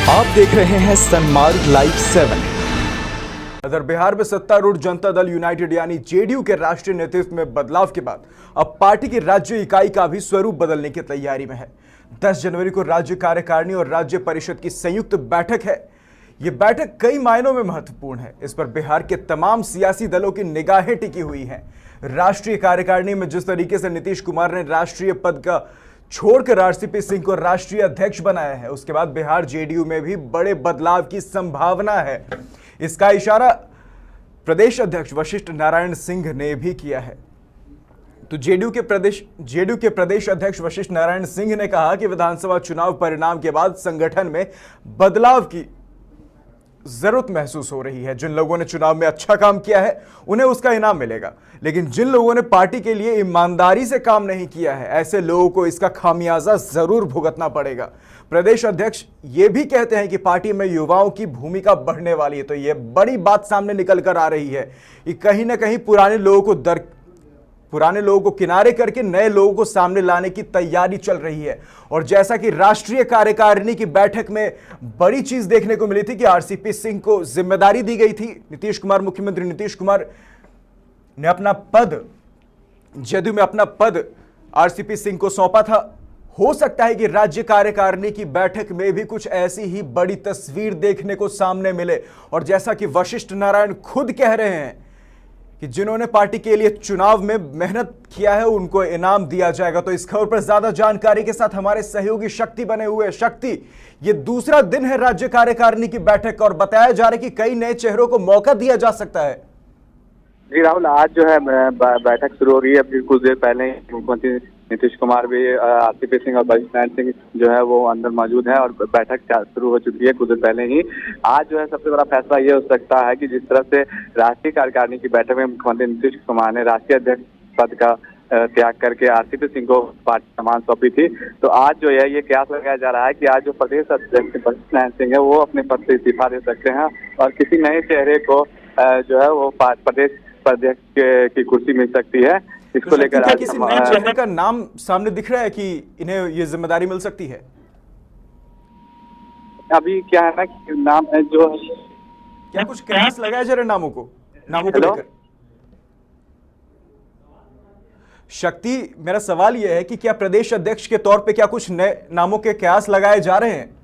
आप देख रहे हैं सनमार्ग लाइव 7। इधर बिहार में सत्तारूढ़ जनता दल यूनाइटेड यानी जेडीयू के राष्ट्रीय नेतृत्व में बदलाव के बाद अब पार्टी की राज्य इकाई का भी स्वरूप बदलने की तैयारी में है। 10 जनवरी को राज्य कार्यकारिणी और राज्य परिषद की संयुक्त बैठक है। ये बैठक कई मायनों में महत्वपूर्ण है। इस पर बिहार के तमाम सियासी दलों की निगाहें टिकी हुई हैं। राष्ट्रीय कार्यकारिणी में जिस तरीके से नीतीश कुमार ने राष्ट्रीय पद का छोड़कर आरसीपी सिंह को राष्ट्रीय अध्यक्ष बनाया है, उसके बाद बिहार जेडीयू में भी बड़े बदलाव की संभावना है। इसका इशारा प्रदेश अध्यक्ष वशिष्ठ नारायण सिंह ने भी किया है। तो जेडीयू के प्रदेश अध्यक्ष वशिष्ठ नारायण सिंह ने कहा कि विधानसभा चुनाव परिणाम के बाद संगठन में बदलाव की जरूरत महसूस हो रही है। जिन लोगों ने चुनाव में अच्छा काम किया है उन्हें उसका इनाम मिलेगा, लेकिन जिन लोगों ने पार्टी के लिए ईमानदारी से काम नहीं किया है, ऐसे लोगों को इसका खामियाजा जरूर भुगतना पड़ेगा। प्रदेश अध्यक्ष ये भी कहते हैं कि पार्टी में युवाओं की भूमिका बढ़ने वाली है। तो ये बड़ी बात सामने निकल कर आ रही है कि कहीं ना कहीं पुराने लोगों को किनारे करके नए लोगों को सामने लाने की तैयारी चल रही है। और जैसा कि राष्ट्रीय कार्यकारिणी की बैठक में बड़ी चीज देखने को मिली थी कि आरसीपी सिंह को जिम्मेदारी दी गई थी। मुख्यमंत्री नीतीश कुमार ने अपना पद जेडीयू में अपना पद आरसीपी सिंह को सौंपा था। हो सकता है कि राज्य कार्यकारिणी की बैठक में भी कुछ ऐसी ही बड़ी तस्वीर देखने को सामने मिले। और जैसा कि वशिष्ठ नारायण खुद कह रहे हैं कि जिन्होंने पार्टी के लिए चुनाव में मेहनत किया है उनको इनाम दिया जाएगा। तो इस खबर पर ज्यादा जानकारी के साथ हमारे सहयोगी शक्ति बने हुए। शक्ति, ये दूसरा दिन है राज्य कार्यकारिणी की बैठक और बताया जा रहा है कि कई नए चेहरों को मौका दिया जा सकता है। जी राहुल, आज जो है बैठक शुरू हो रही है। अभी कुछ देर पहले ही मुख्यमंत्री नीतीश कुमार भी, आरसीपी सिंह और वशिष्ठ नारायण सिंह जो है वो अंदर मौजूद है और बैठक शुरू हो चुकी है कुछ देर पहले ही। आज जो है सबसे बड़ा फैसला ये हो सकता है कि जिस तरह से राष्ट्रीय कार्यकारिणी की बैठक में मुख्यमंत्री नीतीश कुमार ने राष्ट्रीय अध्यक्ष पद का त्याग करके आरसीपी सिंह को पार्टी कमान सौंपी थी, तो आज जो है ये कयास लगाया जा रहा है कि आज जो प्रदेश अध्यक्ष वशिष्ठ नारायण सिंह है वो अपने पद से इस्तीफा दे सकते हैं और किसी नए चेहरे को जो है वो प्रदेश अध्यक्ष की कुर्सी मिल सकती है। इसको लेकर क्या किसी नए चेहरे का नाम सामने दिख रहा है कि इन्हें ये जिम्मेदारी मिल सकती है? अभी क्या है ना कि नाम है जो क्या कुछ कयास लगाया जा रहा है नामों को लेकर? शक्ति, मेरा सवाल यह है कि क्या प्रदेश अध्यक्ष के तौर पे क्या कुछ नए नामों के कयास लगाए जा रहे हैं?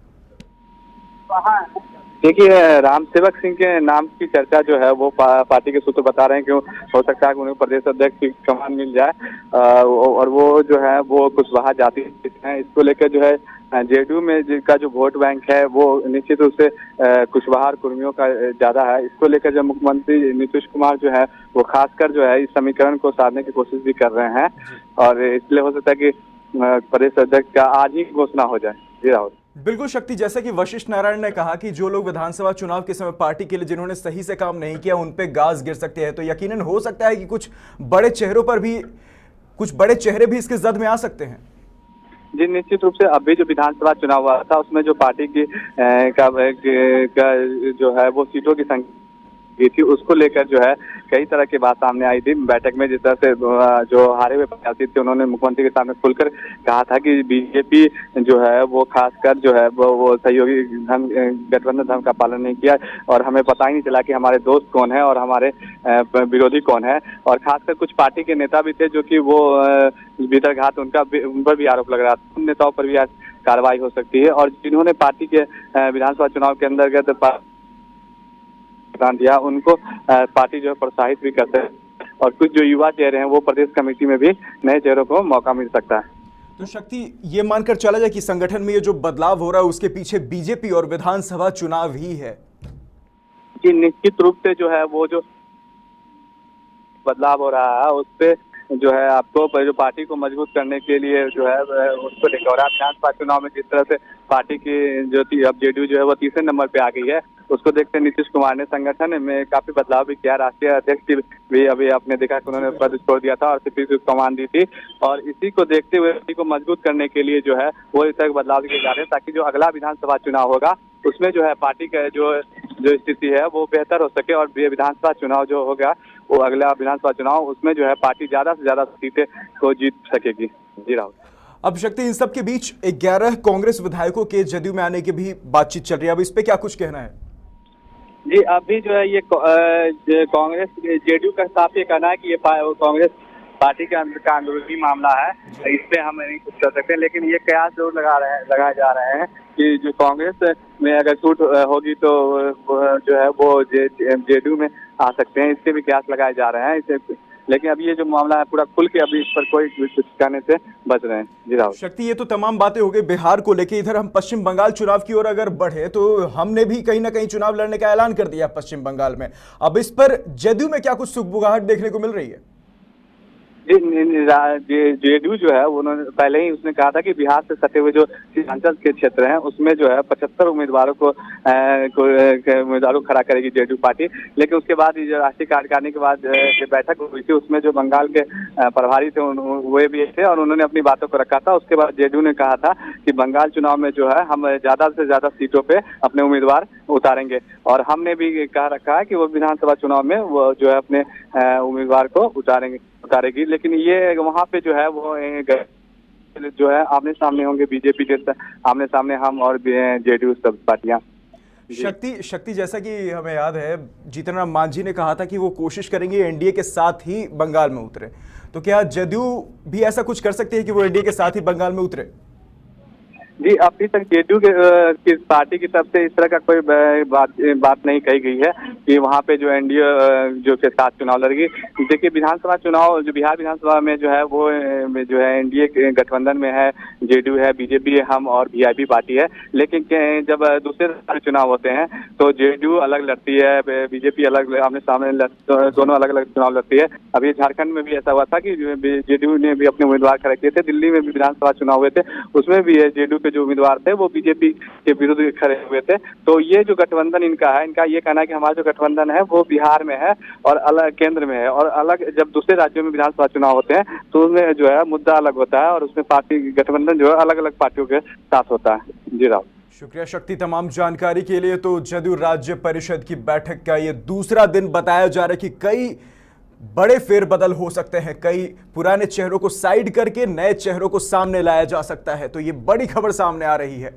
देखिए, रामसेवक सिंह के नाम की चर्चा जो है वो पार्टी के सूत्र बता रहे हैं कि हो सकता है कि उन्हें प्रदेश अध्यक्ष की कमान मिल जाए और वो जो है वो कुशवाहा जाति हैं। इसको लेकर जो है जेडीयू में जिनका जो वोट बैंक है वो निश्चित रूप से कुशवाहा और कुर्मियों का ज्यादा है। इसको लेकर जो मुख्यमंत्री नीतीश कुमार जो है वो खासकर जो है इस समीकरण को साधने की कोशिश भी कर रहे हैं और इसलिए हो सकता है कि प्रदेश अध्यक्ष का आज ही घोषणा हो जाए। जी राहुल। बिल्कुल शक्ति, जैसा कि वशिष्ठ नारायण ने कहा कि जो लोग विधानसभा चुनाव के समय पार्टी के लिए जिन्होंने सही से काम नहीं किया उन पे गाज गिर सकते हैं, तो यकीनन हो सकता है कि कुछ बड़े चेहरे भी इसके जद में आ सकते हैं। जी निश्चित रूप से अभी जो विधानसभा चुनाव हुआ था उसमें जो पार्टी की का जो है वो सीटों की संख्या थी उसको लेकर जो है कई तरह की बात सामने आई थी बैठक में। जिस तरह से जो हारे हुए प्रत्याशी थे उन्होंने मुख्यमंत्री के सामने खुलकर कहा था कि बीजेपी जो है वो खासकर जो है वो सहयोगी गठबंधन धर्म का पालन नहीं किया और हमें पता ही नहीं चला कि हमारे दोस्त कौन है और हमारे विरोधी कौन है। और खासकर कुछ पार्टी के नेता भी थे जो कि वो भीतरघात उन पर भी आरोप लग रहा था। उन नेताओं पर भी आज कार्रवाई हो सकती है और जिन्होंने पार्टी के विधानसभा चुनाव के अंतर्गत दिया उनको पार्टी जो है प्रोत्साहित भी करते हैं और कुछ जो युवा चेहरे हैं वो प्रदेश कमेटी में भी नए चेहरों को मौका मिल सकता है। तो शक्ति, ये मानकर चला जाए कि संगठन में ये जो बदलाव हो रहा है उसके पीछे बीजेपी और विधानसभा चुनाव ही है? जी निश्चित रूप से जो है वो जो बदलाव हो रहा है उस पे जो है आपको जो पार्टी को मजबूत करने के लिए जो है उसको लेकर विधानसभा चुनाव में जिस तरह से पार्टी की जो थी अब जेडीयू जो है वो तीसरे नंबर पे आ गई है, उसको देखते नीतीश कुमार ने संगठन में काफी बदलाव भी किया। राष्ट्रीय अध्यक्ष भी अभी आपने देखा कि उन्होंने पद छोड़ दिया था और आरसीपी को कमान दी थी और इसी को देखते हुए पार्टी को मजबूत करने के लिए जो है वो इस तरह के बदलाव किए जा रहे हैं ताकि जो अगला विधानसभा चुनाव होगा उसमें जो है पार्टी का जो स्थिति है वो बेहतर हो सके और विधानसभा चुनाव जो होगा वो अगला विधानसभा चुनाव उसमें जो है पार्टी ज्यादा से ज्यादा सीटें को जीत सकेगी। जी राहुल। अब शक्ति, इन सब के बीच 11 कांग्रेस विधायकों के जदयू में आने की भी बातचीत चल रही है। अब इस पे क्या कुछ कहना है? जी, अभी जो है ये कांग्रेस जेडीयू का साफ ये कहना है कि ये कांग्रेस पार्टी के अंदर का अंदरूनी मामला है, इस पे हम नहीं कुछ कर सकते। लेकिन ये कयास जरूर लगाए जा रहे हैं कि जो कांग्रेस में अगर छूट होगी तो जो है वो जेडीयू में आ सकते हैं, इसके भी कयास लगाए जा रहे हैं इसे। लेकिन अभी ये जो मामला है पूरा खुल के अभी इस पर कोई कुछ कहने से बच रहे हैं। जी राहुल। शक्ति, ये तो तमाम बातें हो गई बिहार को लेके। इधर हम पश्चिम बंगाल चुनाव की ओर अगर बढ़े तो हमने भी कहीं ना कहीं चुनाव लड़ने का ऐलान कर दिया पश्चिम बंगाल में। अब इस पर जदयू में क्या कुछ सुगबुगाहट देखने को मिल रही है? जेडीयू जो है उन्होंने पहले ही उसने कहा था कि बिहार से सटे हुए जो सीमांचल के क्षेत्र हैं उसमें जो है 75 उम्मीदवारों को खड़ा करेगी जेडीयू पार्टी। लेकिन उसके बाद जो राष्ट्रीय कार्यकारिणी के बाद जो बैठक हुई थी उसमें जो बंगाल के प्रभारी थे वे भी थे और उन्होंने अपनी बातों को रखा था। उसके बाद जेडीयू ने कहा था कि बंगाल चुनाव में जो है हम ज्यादा से ज्यादा सीटों पे अपने उम्मीदवार उतारेंगे और हमने भी कहा रखा है कि वो विधानसभा चुनाव में वो जो है अपने उम्मीदवार को उतारेगी। लेकिन ये वहाँ पे जो है वो जो है आमने सामने होंगे बीजेपी के आमने सामने हम और जेडीयू सब पार्टियां। शक्ति, जैसा कि हमें याद है जीतन राम मांझी ने कहा था कि वो कोशिश करेंगे एनडीए के साथ ही बंगाल में उतरे, तो क्या जदयू भी ऐसा कुछ कर सकती है कि वो एनडीए के साथ ही बंगाल में उतरे? जी, अभी तक जेडीयू की पार्टी की तरफ से इस तरह का कोई बात नहीं कही गई है कि वहाँ पे जो एनडीए जो के साथ चुनाव लड़ेगी। देखिए, विधानसभा चुनाव जो बिहार विधानसभा में जो है वो जो है एनडीए के गठबंधन में है, जेडीयू है, बीजेपी है, हम और वीआईपी पार्टी है। लेकिन जब दूसरे चुनाव होते हैं तो जेडीयू अलग लड़ती है, बीजेपी अलग, आमने सामने दोनों अलग अलग चुनाव लड़ती है। अभी झारखंड में भी ऐसा हुआ था कि जेडीयू ने भी अपने उम्मीदवार खड़े किए थे। दिल्ली में भी विधानसभा चुनाव हुए थे, उसमें भी जेडीयू के जो उम्मीदवार थे वो बीजेपी के विरुद्ध खड़े हुए थे। तो ये जो गठबंधन इनका है, इनका ये कहना है कि हमारा जो गठबंधन है वो बिहार में है और अलग केंद्र में है, और अलग जब दूसरे राज्यों में विधानसभा चुनाव होते हैं तो उसमें जो है मुद्दा अलग होता है और उसमें पार्टी गठबंधन जो है अलग अलग पार्टियों के साथ होता है। जी राव। शुक्रिया शक्ति तमाम जानकारी के लिए। तो जदयू राज्य परिषद की बैठक का ये दूसरा दिन बताया जा रहा है कि कई बड़े फेरबदल हो सकते हैं, कई पुराने चेहरों को साइड करके नए चेहरों को सामने लाया जा सकता है। तो ये बड़ी खबर सामने आ रही है।